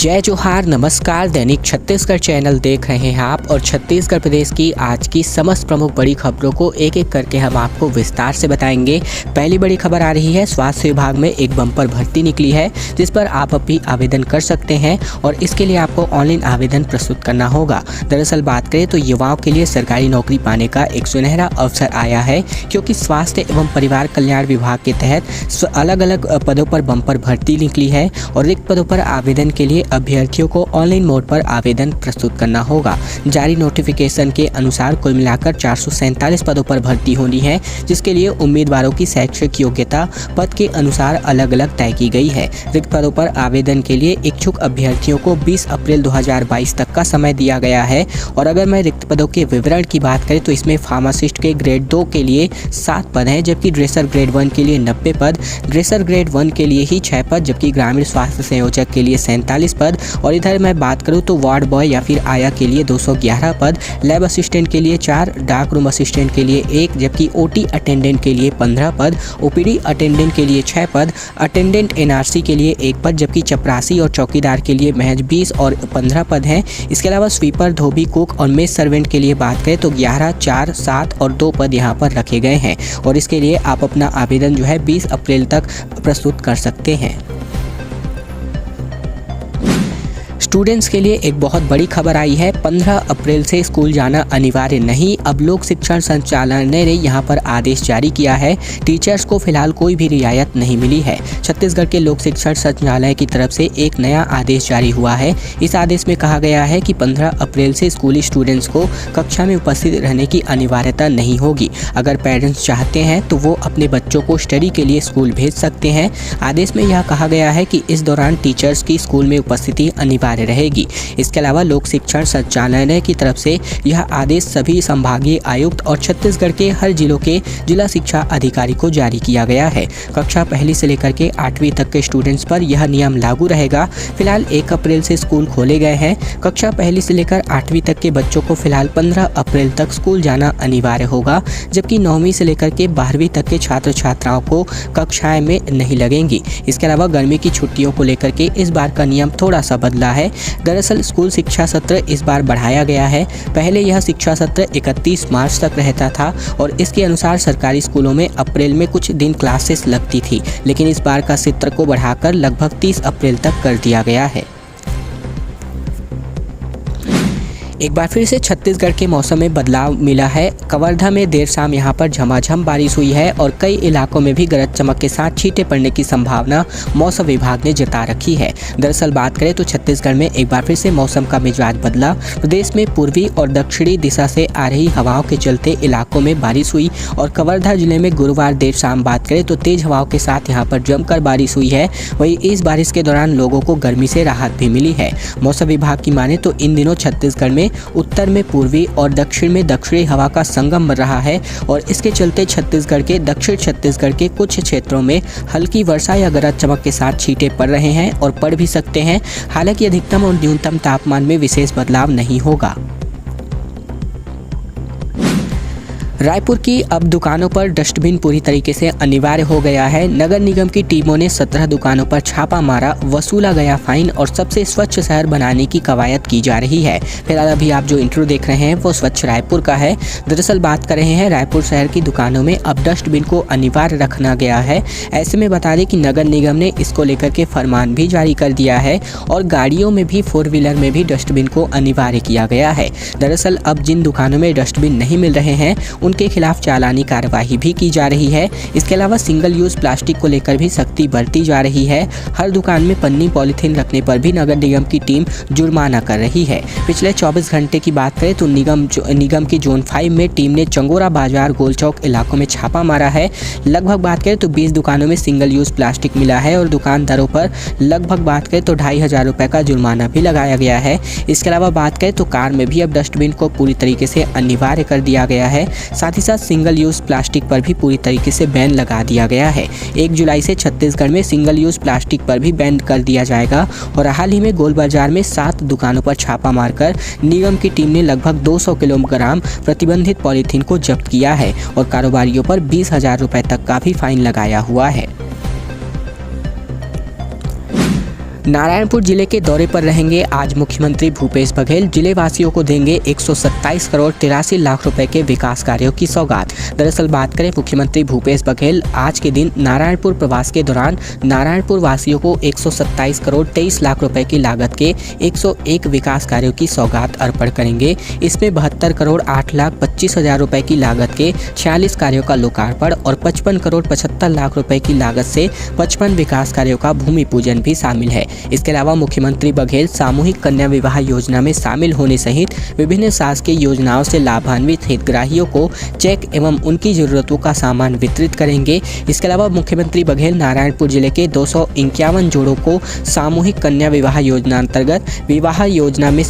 जय जोहार, नमस्कार। दैनिक छत्तीसगढ़ चैनल देख रहे हैं आप और छत्तीसगढ़ प्रदेश की आज की समस्त प्रमुख बड़ी खबरों को एक एक करके हम आपको विस्तार से बताएंगे। पहली बड़ी खबर आ रही है, स्वास्थ्य विभाग में एक बम्पर भर्ती निकली है जिस पर आप अभी आवेदन कर सकते हैं और इसके लिए आपको ऑनलाइन आवेदन प्रस्तुत करना होगा। दरअसल बात करें तो युवाओं के लिए सरकारी नौकरी पाने का एक सुनहरा अवसर आया है, क्योंकि स्वास्थ्य एवं परिवार कल्याण विभाग के तहत अलग अलग पदों पर बम्पर भर्ती निकली है और रिक्त पदों पर आवेदन के लिए अभ्यर्थियों को ऑनलाइन मोड पर आवेदन प्रस्तुत करना होगा। जारी नोटिफिकेशन के अनुसार कुल मिलाकर 447 पदों पर भर्ती होनी है, जिसके लिए उम्मीदवारों की शैक्षिक योग्यता पद के अनुसार अलग अलग तय की गई है। रिक्त पदों पर आवेदन के लिए इच्छुक अभ्यर्थियों को 20 अप्रैल 2022 तक का समय दिया गया है। और अगर मैं रिक्त पदों के विवरण की बात करें तो इसमें फार्मासिस्ट के ग्रेड 2 के लिए 7 पद हैं, जबकि ड्रेसर ग्रेड 1 के लिए 90 पद, ड्रेसर ग्रेड 1 के लिए ही 6 पद, जबकि ग्रामीण स्वास्थ्य संयोजक के लिए 47 पद। और इधर मैं बात करूं तो वार्ड बॉय या फिर आया के लिए 211 पद, लैब असिस्टेंट के लिए 4, डार्क रूम असिस्टेंट के लिए 1, जबकि ओटी अटेंडेंट के लिए 15 पद, ओपीडी अटेंडेंट के लिए 6 पद, अटेंडेंट एनआरसी के लिए 1 पद, जबकि चपरासी और चौकीदार के लिए महज 20 और 15 पद हैं। इसके अलावा स्वीपर, धोबी, कुक और मेस सर्वेंट के लिए बात करें तो 11, 4, 7 और 2 पद यहाँ पर रखे गए हैं और इसके लिए आप अपना आवेदन जो है 20 अप्रैल तक प्रस्तुत कर सकते हैं। स्टूडेंट्स के लिए एक बहुत बड़ी खबर आई है। 15 अप्रैल से स्कूल जाना अनिवार्य नहीं। अब लोक शिक्षण संचालनालय ने यहाँ पर आदेश जारी किया है। टीचर्स को फिलहाल कोई भी रियायत नहीं मिली है। छत्तीसगढ़ के लोक शिक्षण संचालनालय की तरफ से एक नया आदेश जारी हुआ है। इस आदेश में कहा गया है कि 15 अप्रैल से स्कूली स्टूडेंट्स को कक्षा में उपस्थित रहने की अनिवार्यता नहीं होगी। अगर पेरेंट्स चाहते हैं तो वो अपने बच्चों को स्टडी के लिए स्कूल भेज सकते हैं। आदेश में यह कहा गया है कि इस दौरान टीचर्स की स्कूल में उपस्थिति अनिवार्य रहेगी। इसके अलावा लोक शिक्षण संचालनालय की तरफ से यह आदेश सभी संभागीय आयुक्त और छत्तीसगढ़ के हर जिलों के जिला शिक्षा अधिकारी को जारी किया गया है। कक्षा पहली से लेकर के 8वीं तक के स्टूडेंट्स पर यह नियम लागू रहेगा। फिलहाल 1 अप्रैल से स्कूल खोले गए हैं। कक्षा पहली से लेकर 8वीं तक के बच्चों को फिलहाल 15 अप्रैल तक स्कूल जाना अनिवार्य होगा, जबकि 9वीं से लेकर के 12वीं तक के छात्र छात्राओं को कक्षाएं में नहीं लगेंगी। इसके अलावा गर्मी की छुट्टियों को लेकर के इस बार का नियम थोड़ा सा बदला है। दरअसल स्कूल शिक्षा सत्र इस बार बढ़ाया गया है। पहले यह शिक्षा सत्र 31 मार्च तक रहता था और इसके अनुसार सरकारी स्कूलों में अप्रैल में कुछ दिन क्लासेस लगती थी, लेकिन इस बार का सत्र को बढ़ाकर लगभग 30 अप्रैल तक कर दिया गया है। एक बार फिर से छत्तीसगढ़ के मौसम में बदलाव मिला है। कवर्धा में देर शाम यहां पर झमाझम बारिश हुई है और कई इलाकों में भी गरज चमक के साथ छींटे पड़ने की संभावना मौसम विभाग ने जता रखी है। दरअसल बात करें तो छत्तीसगढ़ में एक बार फिर से मौसम का मिजाज बदला। प्रदेश में पूर्वी और दक्षिणी दिशा से आ रही हवाओं के चलते इलाकों में बारिश हुई और कवर्धा जिले में गुरुवार देर शाम बात करें तो तेज हवाओं के साथ यहाँ पर जमकर बारिश हुई है। वहीं इस बारिश के दौरान लोगों को गर्मी से राहत भी मिली है। मौसम विभाग की माने तो इन दिनों छत्तीसगढ़ में उत्तर में पूर्वी और दक्षिण में दक्षिणी हवा का संगम बन रहा है और इसके चलते छत्तीसगढ़ के दक्षिण छत्तीसगढ़ के कुछ क्षेत्रों में हल्की वर्षा या गरज चमक के साथ छींटे पड़ रहे हैं और पड़ भी सकते हैं। हालांकि अधिकतम और न्यूनतम तापमान में विशेष बदलाव नहीं होगा। रायपुर की अब दुकानों पर डस्टबिन पूरी तरीके से अनिवार्य हो गया है। नगर निगम की टीमों ने 17 दुकानों पर छापा मारा, वसूला गया फाइन और सबसे स्वच्छ शहर बनाने की कवायद की जा रही है। फिलहाल अभी आप जो इंट्रो देख रहे हैं वो स्वच्छ रायपुर का है। दरअसल बात कर रहे हैं रायपुर शहर की दुकानों में अब डस्टबिन को अनिवार्य रखना गया है। ऐसे में बता दें कि नगर निगम ने इसको लेकर के फरमान भी जारी कर दिया है और गाड़ियों में भी 4 व्हीलर में भी डस्टबिन को अनिवार्य किया गया है। दरअसल अब जिन दुकानों में डस्टबिन नहीं मिल रहे हैं उनके खिलाफ चालानी कार्रवाई भी की जा रही है। इसके अलावा सिंगल यूज प्लास्टिक को लेकर भी सख्ती बरती जा रही है। हर दुकान में पन्नी पॉलीथीन रखने पर भी नगर निगम की टीम जुर्माना कर रही है। पिछले 24 घंटे की बात करें तो निगम की जोन 5 में टीम ने चंगोरा बाजार, गोल चौक इलाकों में छापा मारा है। लगभग बात करें तो 20 दुकानों में सिंगल यूज प्लास्टिक मिला है और दुकानदारों पर लगभग बात करें तो 2500 रुपये का जुर्माना भी लगाया गया है। इसके अलावा बात करें तो कार में भी अब डस्टबिन को पूरी तरीके से अनिवार्य कर दिया गया है। साथ ही सिंगल यूज प्लास्टिक पर भी पूरी तरीके से बैन लगा दिया गया है। 1 जुलाई से छत्तीसगढ़ में सिंगल यूज प्लास्टिक पर भी बैन कर दिया जाएगा और हाल ही में गोल बाजार में 7 दुकानों पर छापा मारकर निगम की टीम ने लगभग 200 किलोग्राम प्रतिबंधित पॉलीथीन को जब्त किया है और कारोबारियों पर 20,000 रुपए तक का भी फाइन लगाया हुआ है। नारायणपुर जिले के दौरे पर रहेंगे आज मुख्यमंत्री भूपेश बघेल। जिले वासियों को देंगे 127 करोड़ 83 लाख रुपए के विकास कार्यों की सौगात। दरअसल बात करें, मुख्यमंत्री भूपेश बघेल आज के दिन नारायणपुर प्रवास के दौरान नारायणपुर वासियों को 127 करोड़ 23 लाख रुपए की लागत के 101 विकास कार्यों की सौगात अर्पण करेंगे। इसमें 72 करोड़ 8 लाख 25 हजार रुपए की लागत के 46 कार्यों का लोकार्पण और 55 करोड़ 75 लाख रुपए की लागत से 55 विकास कार्यों का भूमि पूजन भी शामिल है। इसके अलावा मुख्यमंत्री बघेल सामूहिक कन्या विवाह योजना में शामिल होने सहित विभिन्न शासकीय योजनाओं से लाभान्वित हितग्राहियों को चेक एवं उनकी जरूरतों का सामान वितरित करेंगे। इसके अलावा मुख्यमंत्री बघेल नारायणपुर जिले के 251 जोड़ों को सामूहिक कन्या विवाह योजना अंतर्गत विवाह योजना में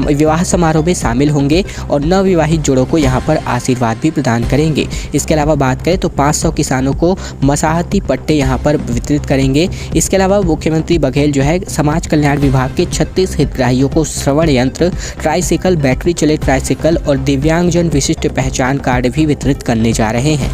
विवाह समारोह में शामिल होंगे और नवविवाहित जोड़ों को यहां पर आशीर्वाद भी प्रदान करेंगे। इसके अलावा बात करें तो 500 किसानों को मसाहती पट्टे यहां पर वितरित करेंगे। इसके अलावा मुख्यमंत्री बघेल जो है समाज कल्याण विभाग के 36 हितग्राहियों को श्रवण यंत्र, ट्राइसिकल, बैटरी चलित ट्राइसिकल और दिव्यांगजन विशिष्ट पहचान कार्ड भी वितरित करने जा रहे हैं।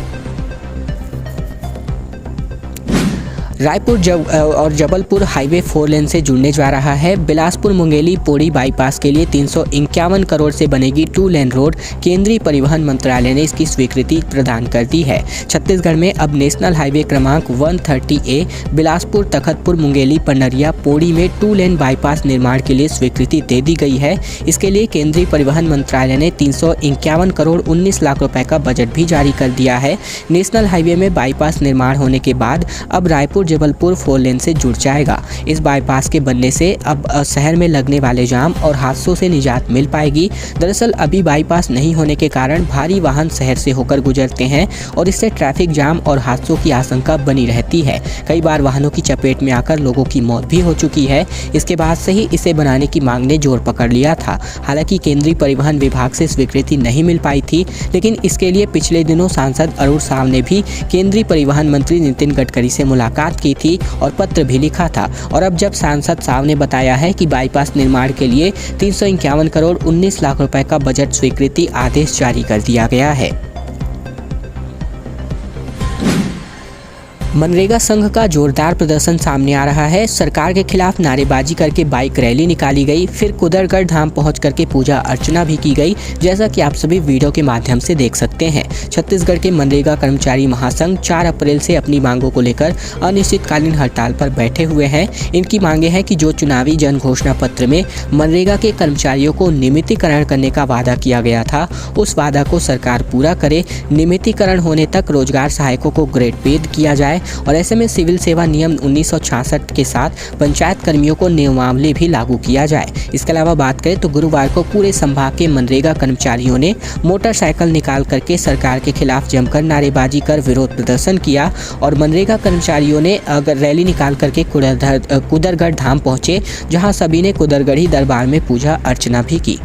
रायपुर और जबलपुर हाईवे 4 लेन से जुड़ने जा रहा है। बिलासपुर मुंगेली पौड़ी बाईपास के लिए 351 करोड़ से बनेगी 2 लेन रोड। केंद्रीय परिवहन मंत्रालय ने इसकी स्वीकृति प्रदान कर दी है। छत्तीसगढ़ में अब नेशनल हाईवे क्रमांक 130A बिलासपुर तखतपुर मुंगेली पनरिया पौड़ी में 2 लेन बाईपास निर्माण के लिए स्वीकृति दे दी गई है। इसके लिए केंद्रीय परिवहन मंत्रालय ने 351 करोड़ 19 लाख रुपए का बजट भी जारी कर दिया है। नेशनल हाईवे में बाईपास निर्माण होने के बाद अब रायपुर जबलपुर 4 लेन से जुड़ जाएगा। इस बाईपास के बनने से अब शहर में लगने वाले जाम और हादसों से निजात मिल पाएगी। दरअसल अभी बाईपास नहीं होने के कारण भारी वाहन शहर से होकर गुजरते हैं और इससे ट्रैफिक जाम और हादसों की आशंका बनी रहती है। कई बार वाहनों की चपेट में आकर लोगों की मौत भी हो चुकी है। इसके बाद से ही इसे बनाने की मांग ने जोर पकड़ लिया था। हालांकि केंद्रीय परिवहन विभाग से स्वीकृति नहीं मिल पाई थी, लेकिन इसके लिए पिछले दिनों सांसद अरुण साव ने भी केंद्रीय परिवहन मंत्री नितिन गडकरी से मुलाकात की थी और पत्र भी लिखा था। और अब जब सांसद साहब ने बताया है कि बाईपास निर्माण के लिए 351 करोड़ 19 लाख रुपए का बजट स्वीकृति आदेश जारी कर दिया गया है। मनरेगा संघ का जोरदार प्रदर्शन सामने आ रहा है। सरकार के खिलाफ नारेबाजी करके बाइक रैली निकाली गई, फिर कुदरगढ़ धाम पहुंच करके पूजा अर्चना भी की गई, जैसा कि आप सभी वीडियो के माध्यम से देख सकते हैं। छत्तीसगढ़ के मनरेगा कर्मचारी महासंघ 4 अप्रैल से अपनी मांगों को लेकर अनिश्चितकालीन हड़ताल पर बैठे हुए हैं। इनकी मांगे हैं कि जो चुनावी जन घोषणा पत्र में मनरेगा के कर्मचारियों को नियमितीकरण करने का वादा किया गया था, उस वादा को सरकार पूरा करे। नियमितीकरण होने तक रोजगार सहायकों को ग्रेड पे किया जाए और ऐसे में सिविल सेवा नियम 1966 के साथ पंचायत कर्मियों को नियमावली भी लागू किया जाए। इसके अलावा बात करें तो गुरुवार को पूरे संभाग के मनरेगा कर्मचारियों ने मोटरसाइकिल निकाल करके सरकार के खिलाफ जमकर नारेबाजी कर विरोध प्रदर्शन किया और मनरेगा कर्मचारियों ने रैली निकाल करके कुदरगढ़ धाम पहुंचे, जहां सभी ने कुदरगढ़ी दरबार में पूजा अर्चना भी की।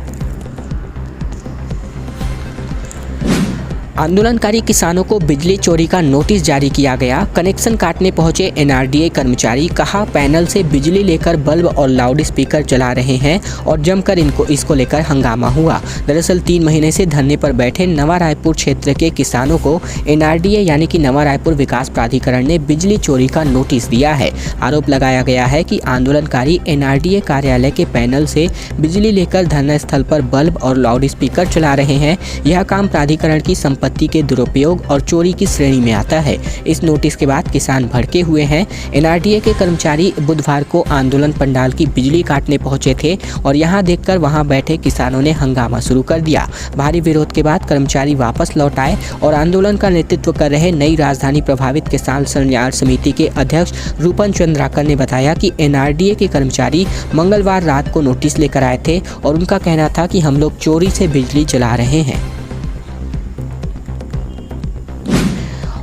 आंदोलनकारी किसानों को बिजली चोरी का नोटिस जारी किया गया। कनेक्शन काटने पहुंचे एनआरडीए कर्मचारी, कहा पैनल से बिजली लेकर बल्ब और लाउड स्पीकर चला रहे हैं और जमकर इसको लेकर हंगामा हुआ। दरअसल 3 महीने से धरने पर बैठे नवा रायपुर क्षेत्र के किसानों को एनआरडीए यानी कि नवा रायपुर विकास प्राधिकरण ने बिजली चोरी का नोटिस दिया है। आरोप लगाया गया है कि आंदोलनकारी एनआरडीए कार्यालय के पैनल से बिजली लेकर धरना स्थल पर बल्ब और लाउड स्पीकर चला रहे हैं। यह काम प्राधिकरण की संपत्ति के दुरुपयोग और चोरी की श्रेणी में आता है। इस नोटिस के बाद किसान भड़के हुए हैं। एनआरडीए के कर्मचारी बुधवार को आंदोलन पंडाल की बिजली काटने पहुंचे थे और यहां देखकर वहां बैठे किसानों ने हंगामा शुरू कर दिया। भारी विरोध के बाद कर्मचारी वापस लौट आए और आंदोलन का नेतृत्व कर रहे नई राजधानी प्रभावित किसान कल्याण समिति के अध्यक्ष रूपन चंद्राकर ने बताया कि एनआरडीए के कर्मचारी मंगलवार रात को नोटिस लेकर आए थे और उनका कहना था कि हम लोग चोरी से बिजली चला रहे हैं।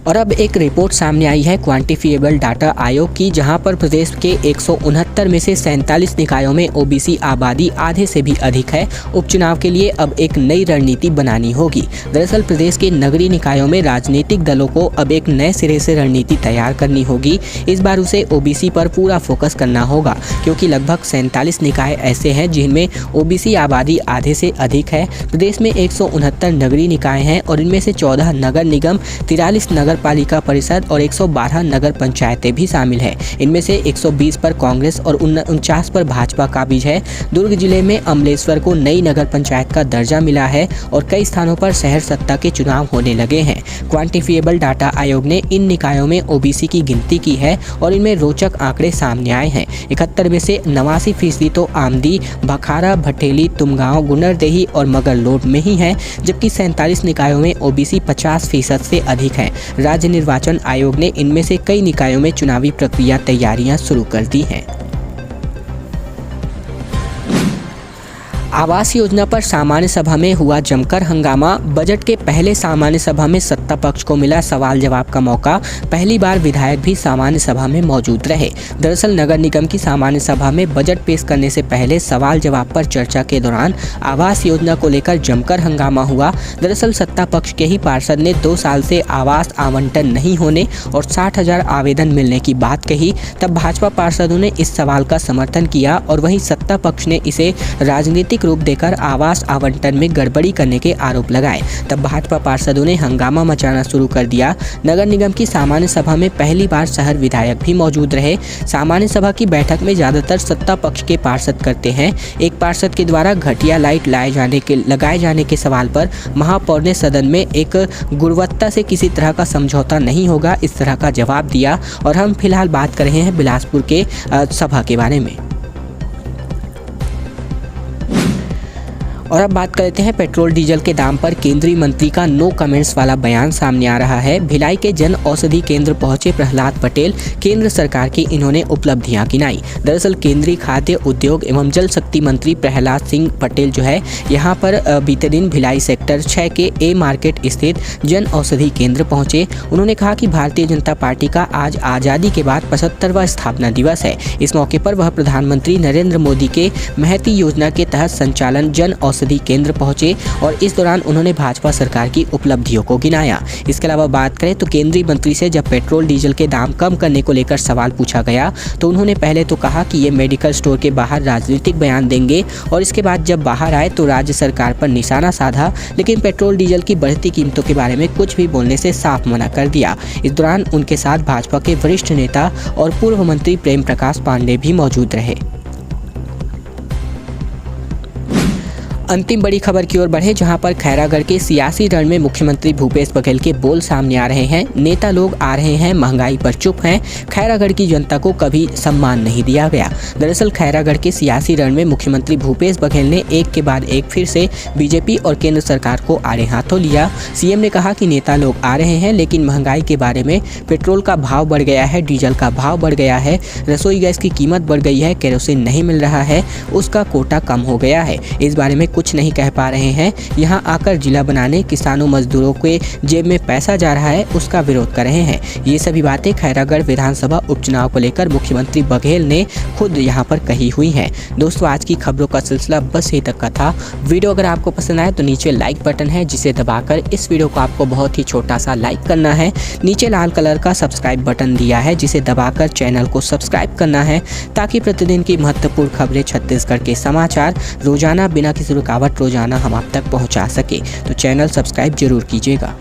और अब एक रिपोर्ट सामने आई है क्वांटिफिएबल डाटा आयोग की, जहां पर प्रदेश के 169 में से 47 निकायों में ओबीसी आबादी आधे से भी अधिक है। उपचुनाव के लिए अब एक नई रणनीति बनानी होगी। दरअसल प्रदेश के नगरीय निकायों में राजनीतिक दलों को अब एक नए सिरे से रणनीति तैयार करनी होगी। इस बार उसे ओबीसी पर पूरा फोकस करना होगा, क्योंकि लगभग 47 निकाय ऐसे हैं जिनमें ओबीसी आबादी आधे से अधिक है। प्रदेश में 169 नगरीय निकाय हैं और इनमें से 14 नगर निगम, 43 नगर नगर पालिका परिषद और 112 नगर पंचायतें भी शामिल है। इनमें से 120 पर कांग्रेस और 49 पर भाजपा काबिज है। दुर्ग जिले में अमलेश्वर को नई नगर पंचायत का दर्जा मिला है और कई स्थानों पर शहर सत्ता के चुनाव होने लगे हैं। क्वांटिफिएबल डाटा आयोग ने इन निकायों में ओबीसी की गिनती की है और इनमें रोचक आंकड़े सामने आए हैं। 71 में से 89% तो आमदी, भखारा, भटेली, तुमगांव, गुनरदेही और मगरलोड में ही है, जबकि 47 निकायों में ओबीसी 50% से अधिक है। राज्य निर्वाचन आयोग ने इनमें से कई निकायों में चुनावी प्रक्रिया तैयारियां शुरू कर दी हैं। आवास योजना पर सामान्य सभा में हुआ जमकर हंगामा। बजट के पहले सामान्य सभा में सत्ता पक्ष को मिला सवाल जवाब का मौका। पहली बार विधायक भी सामान्य सभा में मौजूद रहे। दरअसल नगर निगम की सामान्य सभा में बजट पेश करने से पहले सवाल जवाब पर चर्चा के दौरान आवास योजना को लेकर जमकर हंगामा हुआ। दरअसल सत्ता पक्ष के ही पार्षद ने 2 साल से आवास आवंटन नहीं होने और 60,000 आवेदन मिलने की बात कही। तब भाजपा पार्षदों ने इस सवाल का समर्थन किया और वहीं सत्ता पक्ष ने इसे राजनीतिक रूप देकर आवास आवंटन में गड़बड़ी करने के आरोप लगाए। तब भाजपा पार्षदों ने हंगामा मचाना शुरू कर दिया। नगर निगम की सामान्य सभा में पहली बार शहर विधायक भी मौजूद रहे। सामान्य सभा की बैठक में ज्यादातर सत्ता पक्ष के पार्षद करते हैं। एक पार्षद के द्वारा घटिया लाइट लगाए जाने के सवाल पर महापौर ने सदन में एक गुणवत्ता से किसी तरह का समझौता नहीं होगा, इस तरह का जवाब दिया। और हम फिलहाल बात कर रहे हैं बिलासपुर के सभा के बारे में। और अब बात कर लेते हैं पेट्रोल डीजल के दाम पर केंद्रीय मंत्री का नो कमेंट्स वाला बयान सामने आ रहा है। भिलाई के जन औषधि केंद्र पहुंचे प्रहलाद पटेल। केंद्र सरकार की इन्होंने उपलब्धियां गिनाई। दरअसल केंद्रीय खाद्य उद्योग एवं जल शक्ति मंत्री प्रहलाद सिंह पटेल जो है यहां पर बीते दिन भिलाई सेक्टर 6 के ए मार्केट स्थित जन औषधि केंद्र पहुंचे। उन्होंने कहा कि भारतीय जनता पार्टी का आज आज़ादी के बाद 75वां स्थापना दिवस है। इस मौके पर वह प्रधानमंत्री नरेंद्र मोदी के महती योजना के तहत संचालन जन औषधि केंद्र पहुंचे और इस दौरान उन्होंने भाजपा सरकार की उपलब्धियों को गिनाया। इसके अलावा बात करें तो केंद्रीय मंत्री से जब पेट्रोल डीजल के दाम कम करने को लेकर सवाल पूछा गया तो उन्होंने पहले तो कहा कि ये मेडिकल स्टोर के बाहर राजनीतिक बयान देंगे और इसके बाद जब बाहर आए तो राज्य सरकार पर निशाना साधा, लेकिन पेट्रोल डीजल की बढ़ती कीमतों के बारे में कुछ भी बोलने से साफ मना कर दिया। इस दौरान उनके साथ भाजपा के वरिष्ठ नेता और पूर्व मंत्री प्रेम प्रकाश पांडे भी मौजूद रहे। अंतिम बड़ी खबर की ओर बढ़े, जहां पर खैरागढ़ के सियासी रण में मुख्यमंत्री भूपेश बघेल के बोल सामने आ रहे हैं। नेता लोग आ रहे हैं, महंगाई पर चुप हैं, खैरागढ़ की जनता को कभी सम्मान नहीं दिया गया। दरअसल खैरागढ़ के सियासी रण में मुख्यमंत्री भूपेश बघेल ने एक के बाद एक फिर से बीजेपी और केंद्र सरकार को आड़े हाथों लिया। सीएम ने कहा कि नेता लोग आ रहे हैं लेकिन महंगाई के बारे में, पेट्रोल का भाव बढ़ गया है, डीजल का भाव बढ़ गया है, रसोई गैस की कीमत बढ़ गई है, केरोसिन नहीं मिल रहा है, उसका कोटा कम हो गया है, इस बारे में कुछ नहीं कह पा रहे हैं। यहां आकर जिला बनाने, किसानों मजदूरों के जेब में पैसा जा रहा है, उसका विरोध कर रहे हैं। ये सभी बातें खैरागढ़ विधानसभा उपचुनाव को लेकर मुख्यमंत्री बघेल ने खुद यहां पर कही हुई हैं। दोस्तों आज की खबरों का सिलसिला बस यहीं तक का था। वीडियो अगर आपको पसंद आए तो नीचे लाइक बटन है जिसे दबाकर इस वीडियो को आपको बहुत ही छोटा सा लाइक करना है। नीचे लाल कलर का सब्सक्राइब बटन दिया है जिसे दबाकर चैनल को सब्सक्राइब करना है ताकि प्रतिदिन की महत्वपूर्ण खबरें, छत्तीसगढ़ के समाचार रोजाना बिना किसी रुकावट रोजाना हम आप तक पहुंचा सके। तो चैनल सब्सक्राइब जरूर कीजिएगा।